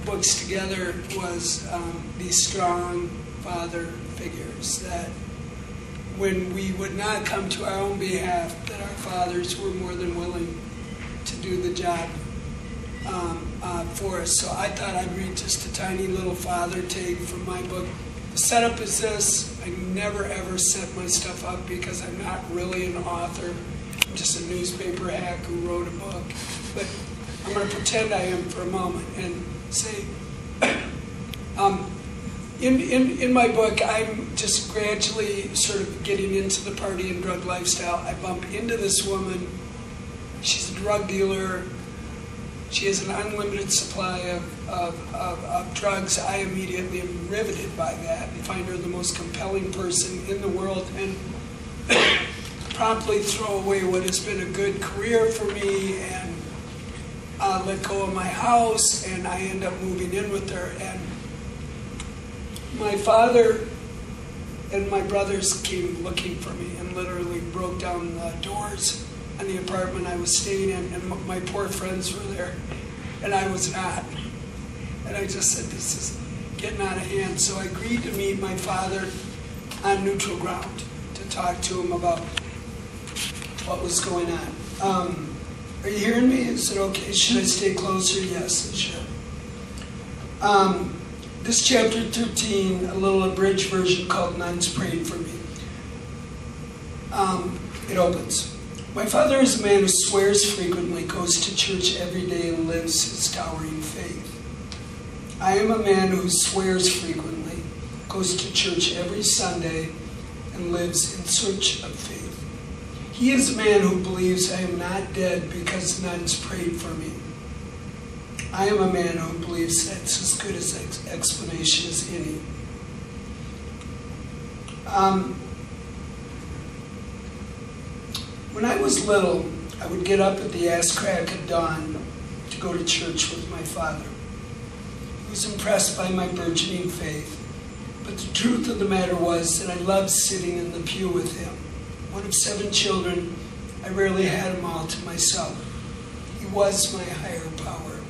books together was these strong father figures that when we would not come to our own behalf, that our fathers were more than willing to do the job for us. So I thought I'd read just a tiny little father take from my book. The setup is this: I never ever set my stuff up because I'm not really an author. I'm just a newspaper hack who wrote a book. But I'm going to pretend I am for a moment and say, in my book, I'm just gradually sort of getting into the party and drug lifestyle. I bump into this woman. She's a drug dealer. She has an unlimited supply of drugs. I immediately am riveted by that and find her the most compelling person in the world, and promptly throw away what has been a good career for me and let go of my house, and I end up moving in with her. And my father and my brothers came looking for me and literally broke down the doors on the apartment I was staying in, and my poor friends were there, and I was not. And I just said, this is getting out of hand. So I agreed to meet my father on neutral ground to talk to him about what was going on. Are you hearing me? Is it okay? Should I stay closer? Yes, it should. This chapter 13, a little abridged version called Nuns Prayed for Me. It opens. My father is a man who swears frequently, goes to church every day, and lives his towering faith. I am a man who swears frequently, goes to church every Sunday, and lives in search of faith. He is a man who believes I am not dead because nuns prayed for me. I am a man who believes that's as good an explanation as any. When I was little, I would get up at the ass crack of dawn to go to church with my father. He was impressed by my burgeoning faith, but the truth of the matter was that I loved sitting in the pew with him. One of 7 children, I rarely had him all to myself. He was my higher power.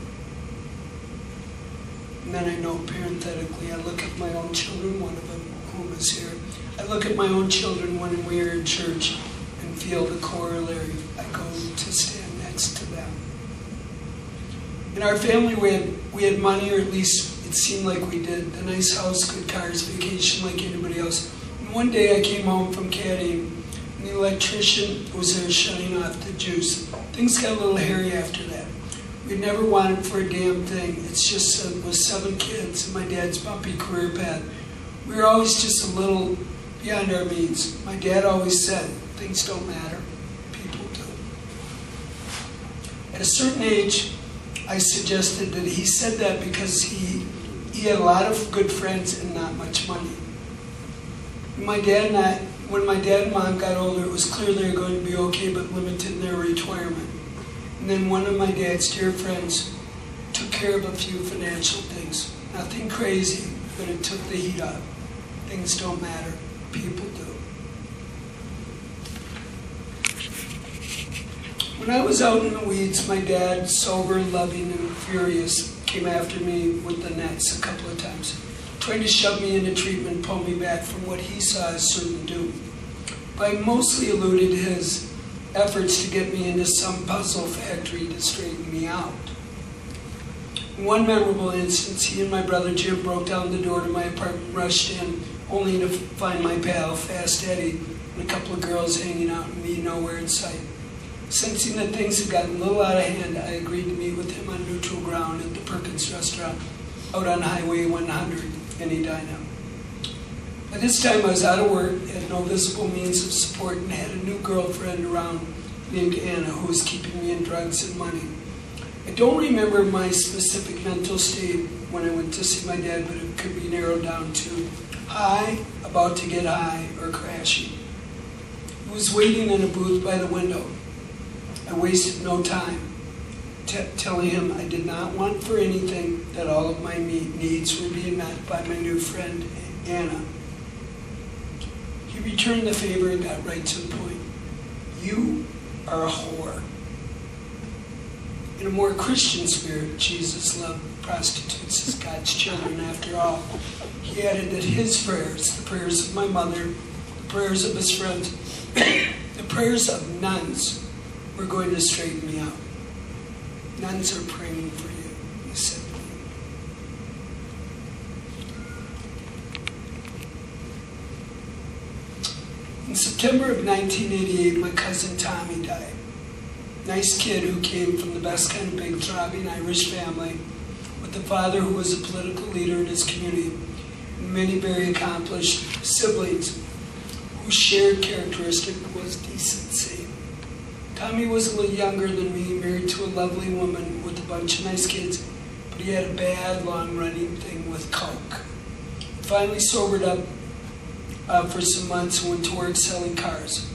And then I know parenthetically, I look at my own children, one of them whom is here. I look at my own children when we are in church and feel the corollary. I go to stand next to them. In our family, we had money, or at least it seemed like we did. A nice house, good cars, vacation like anybody else. And one day I came home from caddying, and the electrician was there shutting off the juice. Things got a little hairy after that. We never wanted for a damn thing. It's just with 7 kids and my dad's bumpy career path, we were always just a little beyond our means. My dad always said, things don't matter, people do. At a certain age, I suggested that he said that because he had a lot of good friends and not much money. When my dad and mom got older, it was clear they were going to be okay, but limited in their retirement. And then one of my dad's dear friends took care of a few financial things. Nothing crazy, but it took the heat off. Things don't matter, people do. When I was out in the weeds, my dad, sober, loving, and furious, came after me with the nets a couple of times, trying to shove me into treatment, pull me back from what he saw as certain doom. But I mostly eluded his efforts to get me into some puzzle factory to straighten me out. In one memorable instance, he and my brother Jim broke down the door to my apartment, rushed in, only to find my pal, Fast Eddie, and a couple of girls hanging out and me nowhere in sight. Sensing that things had gotten a little out of hand, I agreed to meet with him on neutral ground at the Perkins restaurant out on Highway 100 in Edina. By this time I was out of work, had no visible means of support, and had a new girlfriend around named Anna who was keeping me in drugs and money. I don't remember my specific mental state when I went to see my dad, but it could be narrowed down to high, about to get high, or crashing. He was waiting in a booth by the window. I wasted no time telling him I did not want for anything, that all of my needs were being met by my new friend, Anna. He returned the favor and got right to the point. You are a whore. In a more Christian spirit, Jesus loved prostitutes as God's children after all. He added that his prayers, the prayers of my mother, the prayers of his friends, the prayers of nuns were going to straighten me out. Nuns are praying for you, he said to me. In September of 1988, my cousin Tommy died. Nice kid who came from the best kind of big throbbing Irish family, with a father who was a political leader in his community, and many very accomplished siblings whose shared characteristic was decency. Tommy was a little younger than me, married to a lovely woman with a bunch of nice kids, but he had a bad, long-running thing with coke. He finally sobered up for some months and went to work selling cars.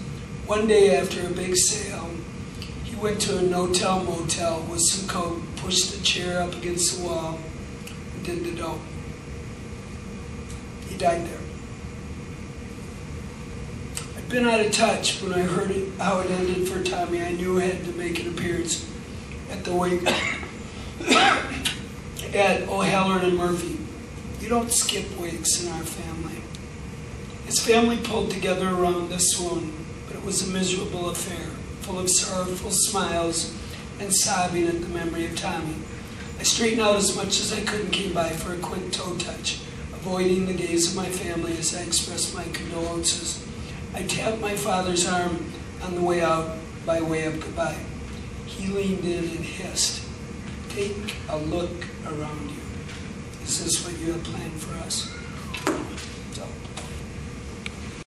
One day after a big sale, he went to a no-tell motel with some coke, pushed the chair up against the wall, and did the dope. He died there. I'd been out of touch. When I heard how it ended for Tommy, I knew I had to make an appearance at the wake at O'Halloran and Murphy. You don't skip wakes in our family. His family pulled together around the swoon, but it was a miserable affair, full of sorrowful smiles and sobbing at the memory of Tommy. I straightened out as much as I could and came by for a quick toe touch, avoiding the gaze of my family as I expressed my condolences. I tapped my father's arm on the way out by way of goodbye. He leaned in and hissed, "Take a look around you. Is this what you have planned for us?"